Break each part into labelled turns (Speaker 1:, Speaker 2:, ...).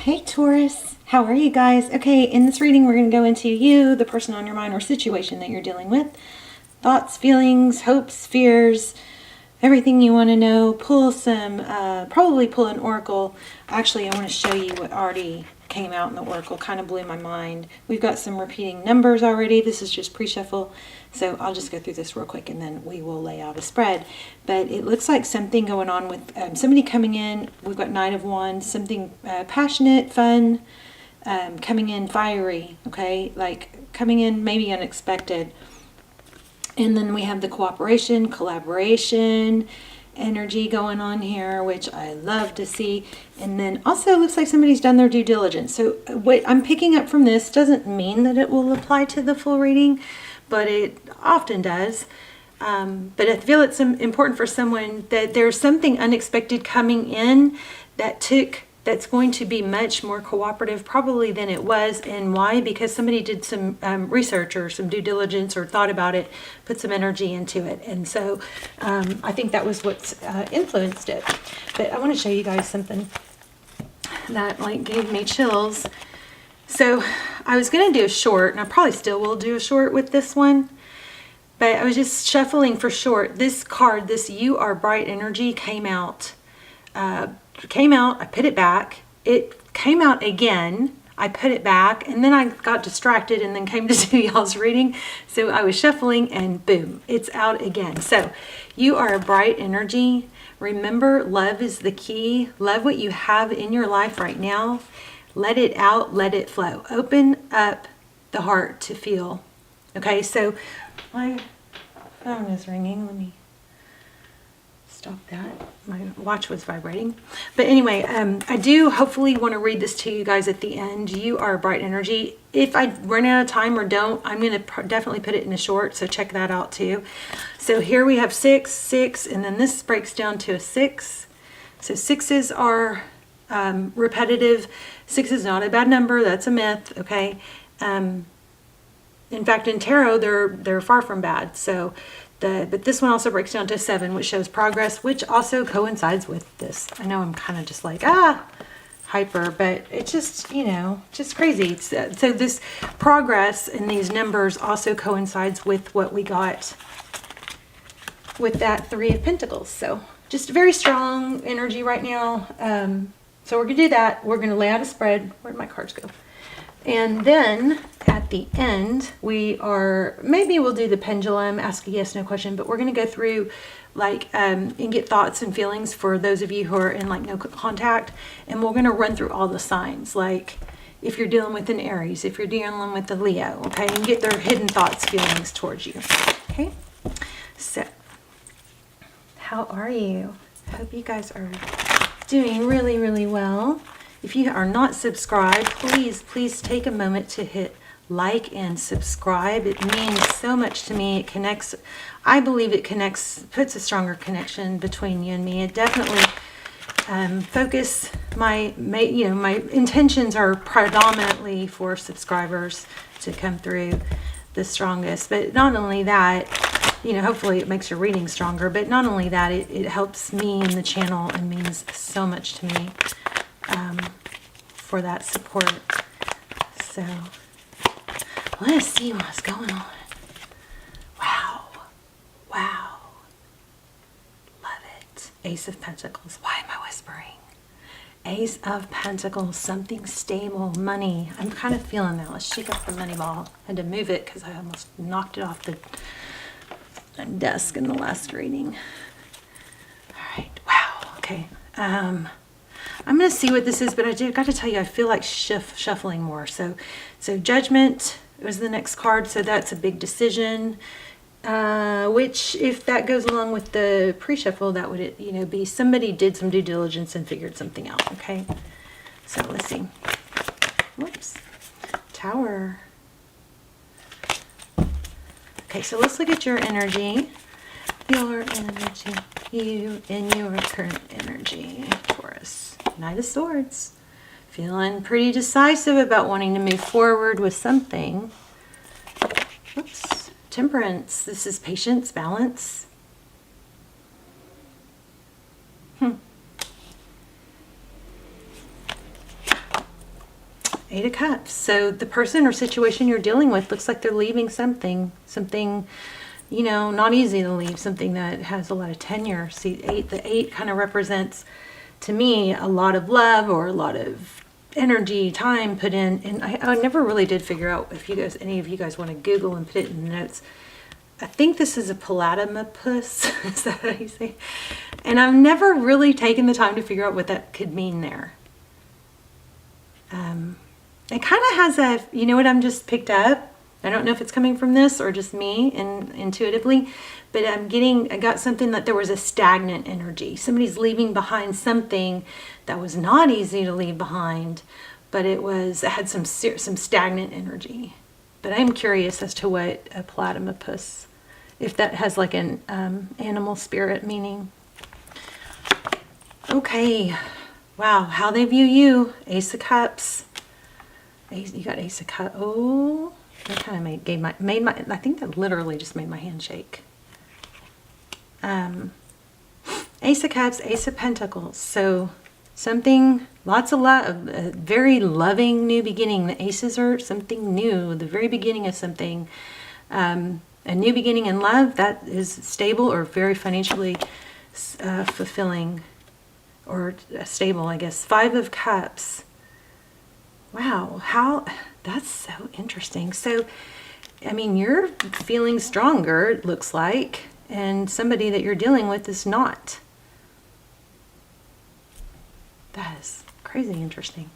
Speaker 1: Hey Taurus, how are you guys? Okay, in this reading we're going to go into you, the person on your mind or situation that you're dealing with. Thoughts, feelings, hopes, fears, everything you want to know. Pull some, probably pull an oracle. Actually, I want to show you what already came out in the oracle. Kind of blew my mind. We've got some repeating numbers already. This is just pre-shuffle. So I'll just go through this real quick and then we will lay out a spread. But it looks like something going on with somebody coming in. We've got Knight of Wands, something passionate, fun, coming in fiery, okay? Like coming in maybe unexpected. And then we have the cooperation, collaboration, energy going on here, which I love to see. And then also it looks like somebody's done their due diligence. So what I'm picking up from this doesn't mean that it will apply to the full reading, but it often does. But I feel it's important for someone that there's something unexpected coming in that's going to be much more cooperative probably than it was. And why? Because somebody did some research or some due diligence or thought about it, put some energy into it. And so I think that was what's influenced it. But I want to show you guys something that like gave me chills. So I was going to do a short, and I probably still will do a short with this one, but I was just shuffling for short. This card, this You Are Bright Energy came out. I put it back. It came out again. I put it back, and then I got distracted and then came to do y'all's reading. So I was shuffling and boom, it's out again. So you are a bright energy. Remember, love is the key. Love what you have in your life right now. Let it out, let it flow. Open up the heart to feel. Okay, so my phone is ringing. Let me stop that. My watch was vibrating. But anyway, I do hopefully want to read this to you guys at the end. You are a bright energy. If I run out of time or don't, I'm going to definitely put it in a short, so check that out too. So here we have 6, 6, and then this breaks down to a 6. So 6s are repetitive. 6 is not a bad number. That's a myth. Okay. In fact, in tarot, they're far from bad. So, but this one also breaks down to 7, which shows progress, which also coincides with this. I know I'm kind of just like hyper, but it's just just crazy. So this progress in these numbers also coincides with what we got with that 3 of Pentacles. So just very strong energy right now. So we're going to do that. We're going to lay out a spread. Where'd my cards go? And then at the end, maybe we'll do the pendulum, ask a yes, no question, but we're going to go through like, and get thoughts and feelings for those of you who are in like no contact. And we're going to run through all the signs, like if you're dealing with an Aries, if you're dealing with a Leo, okay, and get their hidden thoughts, feelings towards you. Okay. So how are you? I hope you guys are doing really, really well. If you are not subscribed, please take a moment to hit like and subscribe. It means so much to me. It connects, I believe it connects, puts a stronger connection between you and me. It definitely focus my intentions are predominantly for subscribers to come through the strongest. But not only that, hopefully it makes your reading stronger, but not only that, it helps me and the channel and means so much to me for that support. So let's see what's going on. Wow. Love it. Ace of Pentacles. Why am I whispering? Ace of Pentacles, something stable, money. I'm kind of feeling that. Let's shake up the money ball. I had to move it because I almost knocked it off the desk in the last reading. All right. Wow. Okay. I'm going to see what this is, but I got to tell you, I feel like shuffling more. So Judgment was the next card. So that's a big decision, which if that goes along with the pre-shuffle, that would, be somebody did some due diligence and figured something out. Okay. So let's see. Whoops. Tower. Okay, so let's look at your energy. Your energy. You in your current energy, Taurus. Knight of Swords. Feeling pretty decisive about wanting to move forward with something. Oops. Temperance. This is patience, balance. Eight of Cups. So the person or situation you're dealing with looks like they're leaving something, you know, not easy to leave, something that has a lot of tenure. See, the eight kind of represents, to me, a lot of love or a lot of energy, time put in. And I never really did figure out if any of you guys want to Google and put it in the notes. I think this is a platypus. Is that how you say? And I've never really taken the time to figure out what that could mean there. It kind of has a, you know what I'm just picked up? I don't know if it's coming from this or just me and intuitively, but I got something that there was a stagnant energy. Somebody's leaving behind something that was not easy to leave behind, but it had some stagnant energy. But I'm curious as to what a platypus, if that has like an animal spirit meaning. Okay, wow, how they view you, Ace of Cups. You got Ace of Cups. Oh, that kind of made my. I think that literally just made my hand shake. Ace of Cups, Ace of Pentacles. So something, lots of love, a very loving new beginning. The aces are something new, the very beginning of something. A new beginning in love that is stable or very financially fulfilling or stable, I guess. Five of Cups. Wow, that's so interesting. So, I mean, you're feeling stronger, it looks like, and somebody that you're dealing with is not. That is crazy interesting.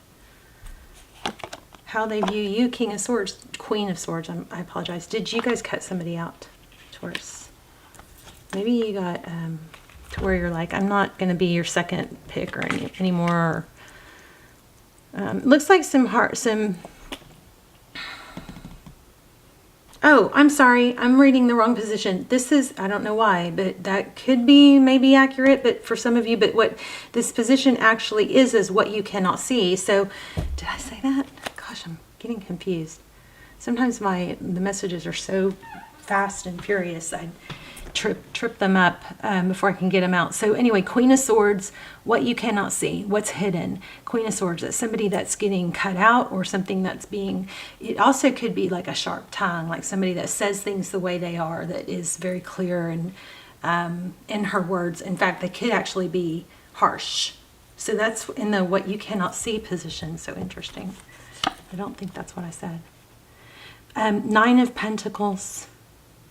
Speaker 1: How they view you, King of Swords, Queen of Swords. I apologize. Did you guys cut somebody out, Taurus? Maybe you got to where you're like, I'm not going to be your second pick or anymore. Looks like oh, I'm sorry. I'm reading the wrong position. This is, I don't know why, but that could be maybe accurate, but for some of you, but what this position actually is what you cannot see. So did I say that? Gosh, I'm getting confused. Sometimes the messages are so fast and furious. I trip them up before I can get them out. So anyway, Queen of Swords, what you cannot see, what's hidden. Queen of Swords, that's somebody that's getting cut out or something that's being, it also could be like a sharp tongue, like somebody that says things the way they are, that is very clear and in her words. In fact, they could actually be harsh. So that's in the what you cannot see position. So interesting. I don't think that's what I said. Nine of Pentacles.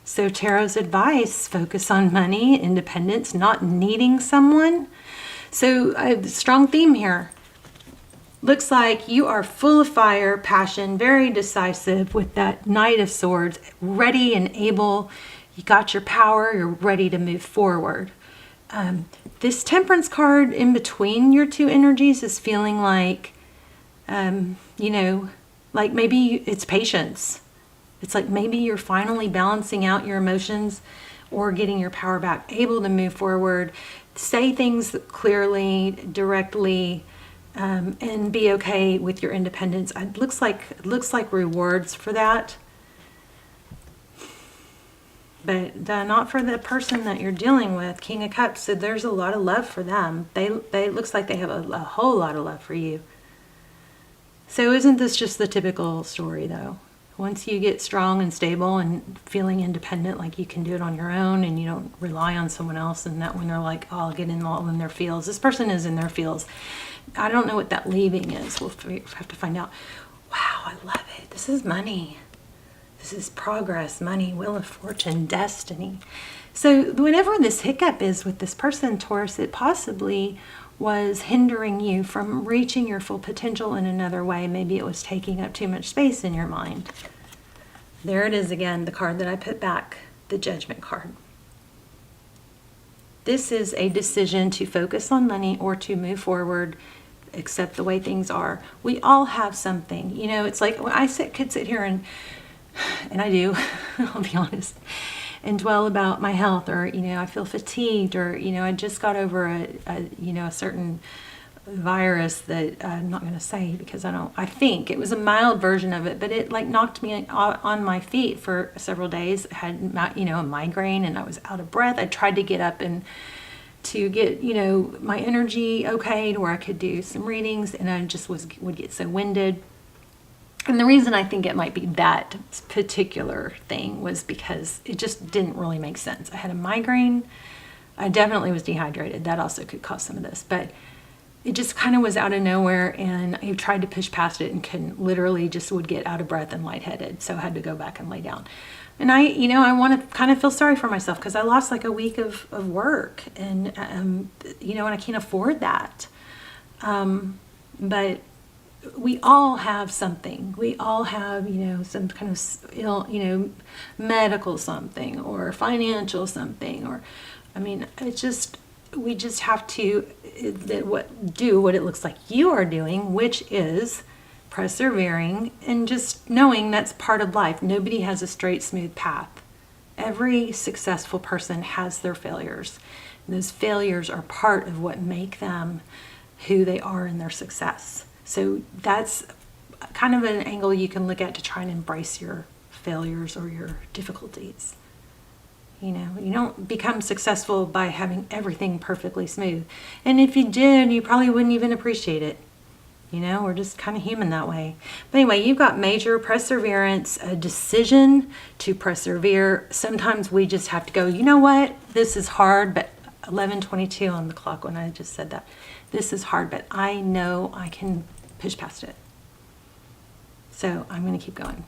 Speaker 1: So Tarot's advice, focus on money, independence, not needing someone. So a strong theme here. Looks like you are full of fire, passion, very decisive with that Knight of Swords, ready and able. You got your power, you're ready to move forward. This Temperance card in between your two energies is feeling like, you know, like maybe it's patience. It's like maybe you're finally balancing out your emotions or getting your power back, able to move forward, say things clearly, directly, and be okay with your independence. It looks like rewards for that, but not for the person that you're dealing with, King of Cups. So there's a lot of love for them. They looks like they have a whole lot of love for you. So isn't this just the typical story though? Once you get strong and stable and feeling independent, like you can do it on your own and you don't rely on someone else, and that when they're like, oh, I'll get in all in their fields. This person is in their fields. I don't know what that leaving is. We'll have to find out. Wow, I love it. This is money. This is progress, money, wheel of fortune, destiny. So whenever this hiccup is with this person, Taurus, it possibly was hindering you from reaching your full potential in another way. Maybe it was taking up too much space in your mind. There it is again, the card that I put back, the Judgment card. This is a decision to focus on money or to move forward, accept the way things are. We all have something. You know, it's like when I could sit here and I do, I'll be honest, and dwell about my health, or, you know, I feel fatigued, or, you know, I just got over a certain virus that I'm not going to say because I think it was a mild version of it, but it like knocked me on my feet for several days. I had, you know, a migraine and I was out of breath. I tried to get up and to get, you know, my energy okay to where I could do some readings, and I just would get so winded. And the reason I think it might be that particular thing was because it just didn't really make sense. I had a migraine. I definitely was dehydrated. That also could cause some of this. But it just kind of was out of nowhere, and I tried to push past it and couldn't. Literally just would get out of breath and lightheaded. So I had to go back and lay down. And I want to kind of feel sorry for myself because I lost like a week of work. And, and I can't afford that. But we all have something. We all have, some kind of, medical something or financial something, or, we just have to do what it looks like you are doing, which is persevering and just knowing that's part of life. Nobody has a straight, smooth path. Every successful person has their failures. And those failures are part of what make them who they are in their success. So that's kind of an angle you can look at to try and embrace your failures or your difficulties. You don't become successful by having everything perfectly smooth. And if you did, you probably wouldn't even appreciate it. We're just kind of human that way. But anyway, you've got major perseverance, a decision to persevere. Sometimes we just have to go, you know what? This is hard, but 11:22 on the clock when I just said that. This is hard, but I know I can push past it. So I'm going to keep going.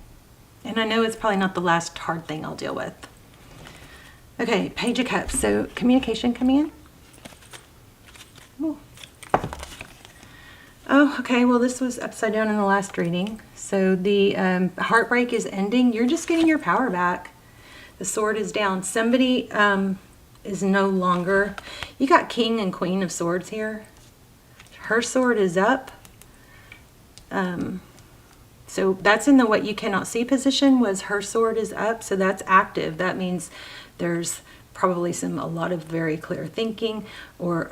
Speaker 1: And I know it's probably not the last hard thing I'll deal with. Okay, Page of Cups. So communication coming in. Ooh. Oh, okay. Well, this was upside down in the last reading. So the heartbreak is ending. You're just getting your power back. The sword is down. Somebody is no longer. You got King and Queen of Swords here. Her sword is up. So that's in the what you cannot see position, was her sword is up. So that's active. That means there's probably a lot of very clear thinking or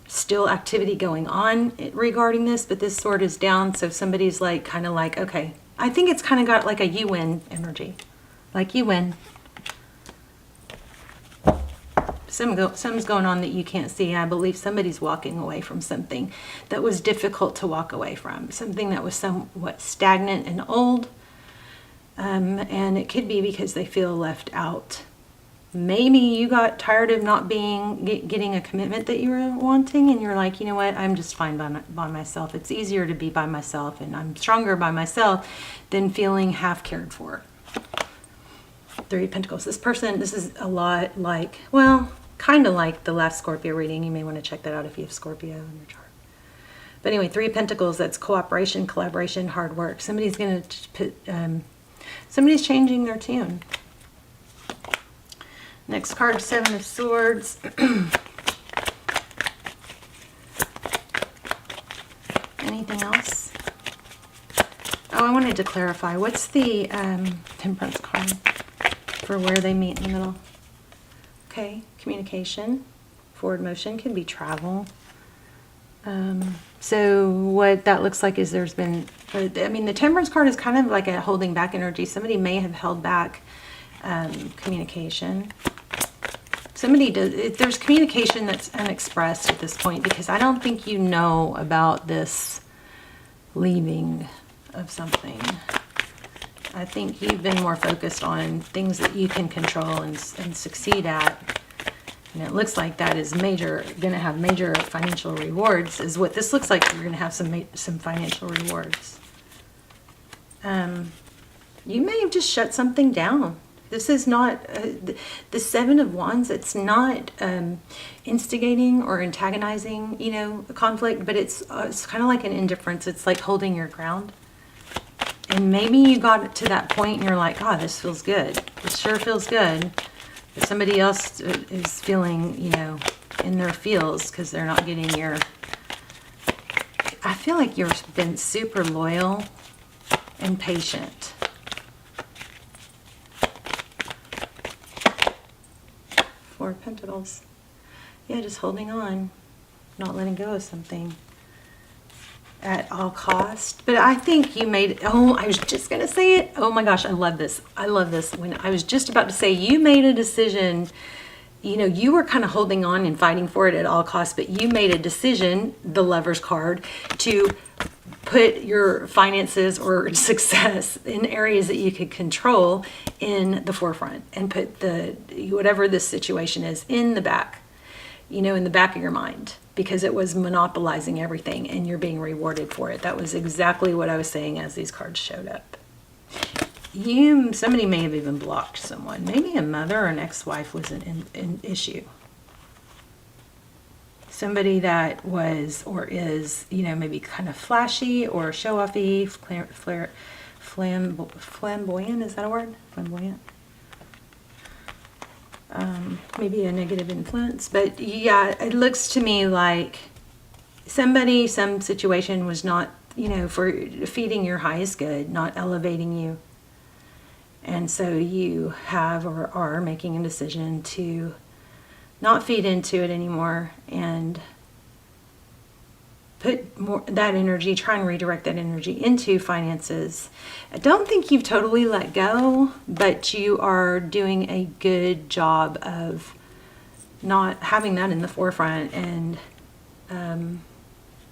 Speaker 1: still activity going on regarding this, but this sword is down. So somebody's kind of like, okay, I think it's kind of got like a you win energy. Like you win. Something's going on that you can't see. I believe somebody's walking away from something that was difficult to walk away from. Something that was somewhat stagnant and old. And it could be because they feel left out. Maybe you got tired of not getting a commitment that you were wanting, and you're like, you know what, I'm just fine by myself. It's easier to be by myself, and I'm stronger by myself than feeling half cared for. Three of Pentacles. This is a lot like, well, kind of like the last Scorpio reading. You may want to check that out if you have Scorpio in your chart. But anyway, Three of Pentacles, that's cooperation, collaboration, hard work. Somebody's going to put, somebody's changing their tune. Next card, Seven of Swords. Anything else? Oh, I wanted to clarify. What's the Temperance card for where they meet in the middle? Okay, communication. Forward motion can be travel. So what that looks like is there's been, the Temperance card is kind of like a holding back energy. Somebody may have held back communication. There's communication that's unexpressed at this point, because I don't think you know about this leaving of something. I think you've been more focused on things that you can control and succeed at. And it looks like that is going to have major financial rewards, is what this looks like. You're going to have some financial rewards. You may have just shut something down. This is not, the Seven of Wands, it's not instigating or antagonizing, a conflict, but it's kind of like an indifference. It's like holding your ground. And maybe you got to that point and you're like, oh, this feels good. It sure feels good. But somebody else is feeling, in their feels because they're not getting your... I feel like you've been super loyal and patient. Four of Pentacles. Yeah, just holding on. Not letting go of something at all cost. But I think you made, I was just going to say it. Oh my gosh, I love this. I love this. When I was just about to say you made a decision, you were kind of holding on and fighting for it at all costs, but you made a decision, the Lover's card, to put your finances or success in areas that you could control in the forefront, and put whatever this situation is in the back, in the back of your mind, because it was monopolizing everything and you're being rewarded for it. That was exactly what I was saying as these cards showed up. Somebody may have even blocked someone. Maybe a mother or an ex-wife was an issue. Somebody that was or is, maybe kind of flashy or show-offy, flamboyant, is that a word? Flamboyant? Maybe a negative influence. But yeah, it looks to me like some situation was not, for feeding your highest good, not elevating you. And so you have or are making a decision to not feed into it anymore and put more that energy, try and redirect that energy into finances. I don't think you've totally let go, but you are doing a good job of not having that in the forefront, and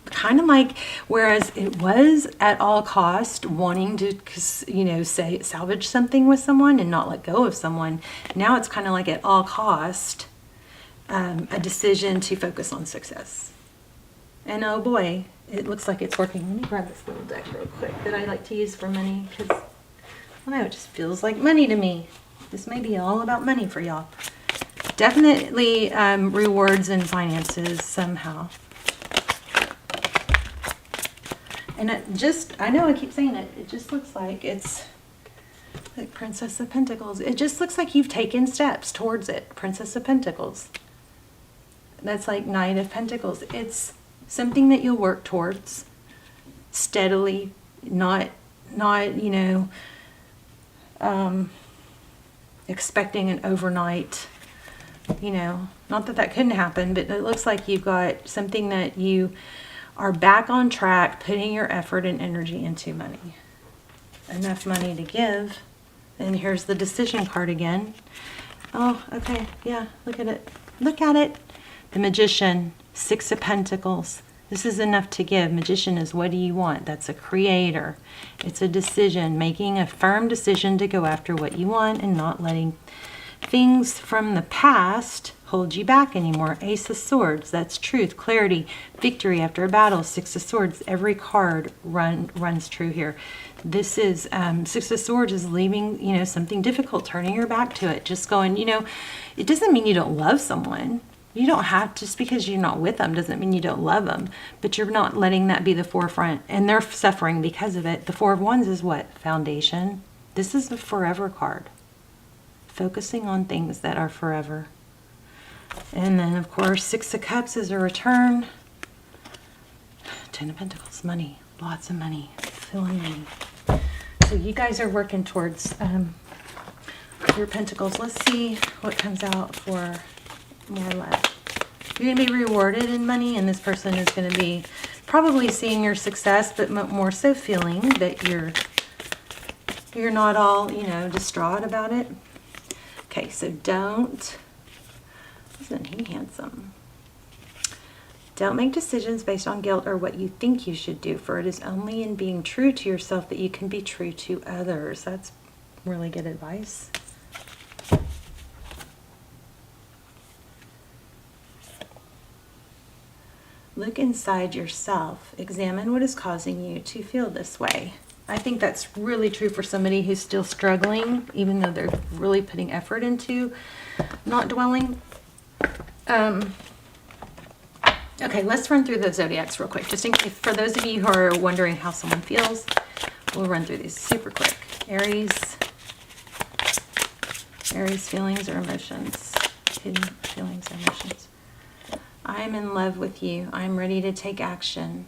Speaker 1: kind of like, whereas it was at all cost wanting to, salvage something with someone and not let go of someone, now it's kind of like at all cost, a decision to focus on success. And oh boy, it looks like it's working. Let me grab this little deck real quick that I like to use for money, because I don't know, it just feels like money to me. This may be all about money for y'all. Definitely rewards and finances somehow. And I know I keep saying it, it just looks like it's like Princess of Pentacles. It just looks like you've taken steps towards it. Princess of Pentacles. That's like Knight of Pentacles. It's something that you'll work towards steadily, not expecting an overnight, not that couldn't happen, but it looks like you've got something that you are back on track, putting your effort and energy into money. Enough money to give. And here's the decision card again. Oh, okay, yeah, look at it. Look at it. The Magician, Six of Pentacles. This is enough to give. Magician is, what do you want? That's a creator. It's a decision, making a firm decision to go after what you want and not letting things from the past hold you back anymore. Ace of Swords, that's truth, clarity, victory after a battle. Six of Swords, every card runs true here. This is, Six of Swords is leaving, something difficult, turning your back to it, just going, it doesn't mean you don't love someone. You don't have, just because you're not with them doesn't mean you don't love them, but you're not letting that be the forefront, and they're suffering because of it. The Four of Wands is what? Foundation. This is the forever card. Focusing on things that are forever. And then, of course, Six of Cups is a return. Ten of Pentacles, money. Lots of money. Filling money. So you guys are working towards your Pentacles. Let's see what comes out for more or less. You're going to be rewarded in money, and this person is going to be probably seeing your success, but more so feeling that you're not all, distraught about it. Okay, so isn't he handsome? Don't make decisions based on guilt or what you think you should do, for it is only in being true to yourself that you can be true to others. That's really good advice. Look inside yourself. Examine what is causing you to feel this way. I think that's really true for somebody who's still struggling, even though they're really putting effort into not dwelling. Okay, let's run through the zodiacs real quick. Just in case, for those of you who are wondering how someone feels, we'll run through these super quick. Aries feelings or emotions. Hidden feelings or emotions. I'm in love with you. I'm ready to take action.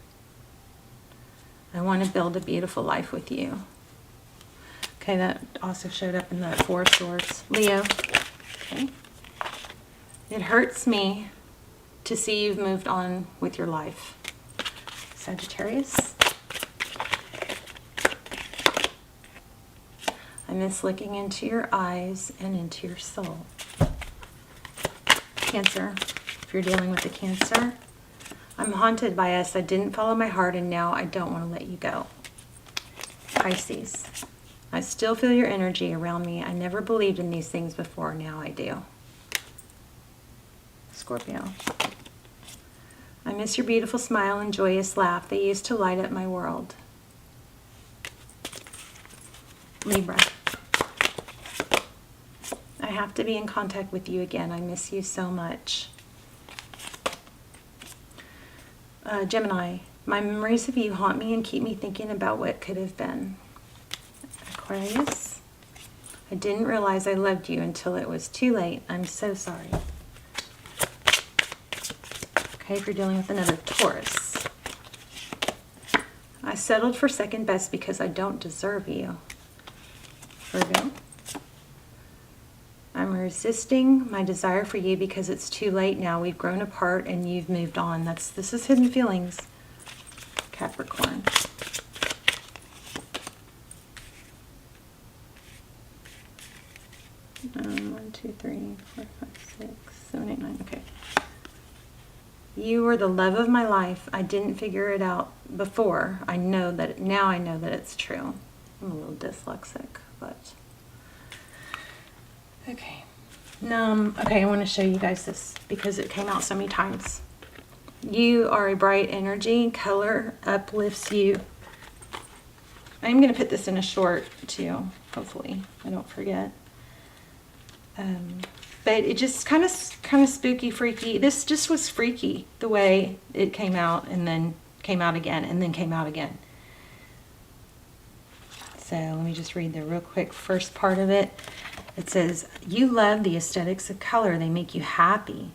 Speaker 1: I want to build a beautiful life with you. Okay, that also showed up in the Four of Swords. Leo. Okay. It hurts me to see you've moved on with your life. Sagittarius. I miss looking into your eyes and into your soul. Cancer. If you're dealing with the Cancer, I'm haunted by us. I didn't follow my heart, and now I don't want to let you go. Pisces. I still feel your energy around me. I never believed in these things before. Now I do. Scorpio. I miss your beautiful smile and joyous laugh. They used to light up my world. Libra. I have to be in contact with you again. I miss you so much. Gemini. My memories of you haunt me and keep me thinking about what could have been. Aquarius. I didn't realize I loved you until it was too late. I'm so sorry. Okay, if you're dealing with another Taurus. I settled for second best because I don't deserve you. Virgo. I'm resisting my desire for you because it's too late now. We've grown apart and you've moved on. This is hidden feelings. Capricorn. One, two, three, four, five, 6, 7, 8, 9. Okay. You were the love of my life. I didn't figure it out before. Now I know that it's true. I'm a little dyslexic, but okay. Okay, I want to show you guys this because it came out so many times. You are a bright energy. Color uplifts you. I'm going to put this in a short too. Hopefully I don't forget. But it just kind of spooky, freaky. This just was freaky the way it came out and then came out again and then came out again. So let me just read the real quick first part of it. It says, you love the aesthetics of color. They make you happy.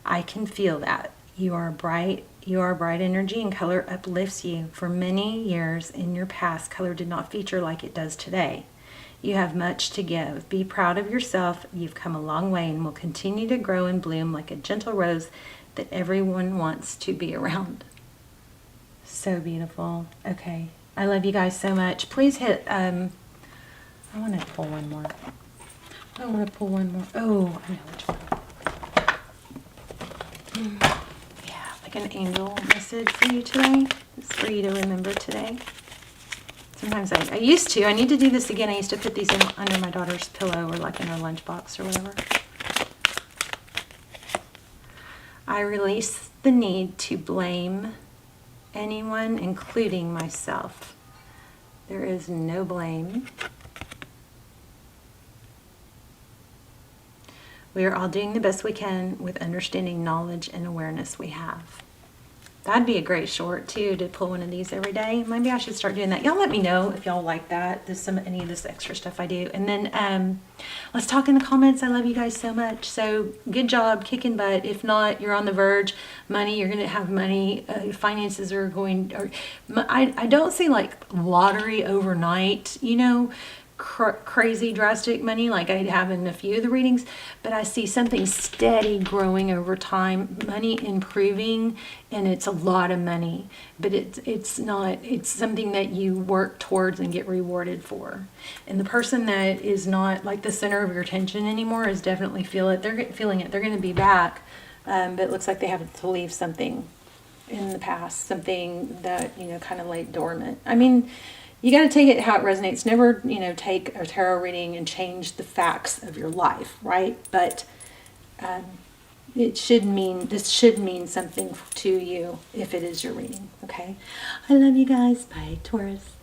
Speaker 1: I can feel that. You are bright energy and color uplifts you. For many years in your past, color did not feature like it does today. You have much to give. Be proud of yourself. You've come a long way and will continue to grow and bloom like a gentle rose that everyone wants to be around. So beautiful. Okay. I love you guys so much. Please hit, I want to pull one more. I want to pull one more. Oh, I know which one. Yeah, like an angel message for you today. It's for you to remember today. Sometimes I used to. I need to do this again. I used to put these in under my daughter's pillow or like in her lunchbox or whatever. I release the need to blame anyone, including myself. There is no blame. We are all doing the best we can with understanding, knowledge, and awareness we have. That'd be a great short, too, to pull one of these every day. Maybe I should start doing that. Y'all let me know if y'all like that. Any of this extra stuff I do. And then let's talk in the comments. I love you guys so much. So good job, kicking butt. If not, you're on the verge. Money, you're going to have money. Finances are going... I don't see like lottery overnight, you know, crazy drastic money like I have in a few of the readings, but I see something steady growing over time, money improving, and it's a lot of money, but it's something that you work towards and get rewarded for. And the person that is not like the center of your attention anymore is definitely feeling it. They're going to be back, but it looks like they have to leave something in the past, something that, you know, kind of laid dormant. I mean, you got to take it how it resonates. Never, you know, take a tarot reading and change the facts of your life, right? But this should mean something to you if it is your reading, okay? I love you guys. Bye, Taurus.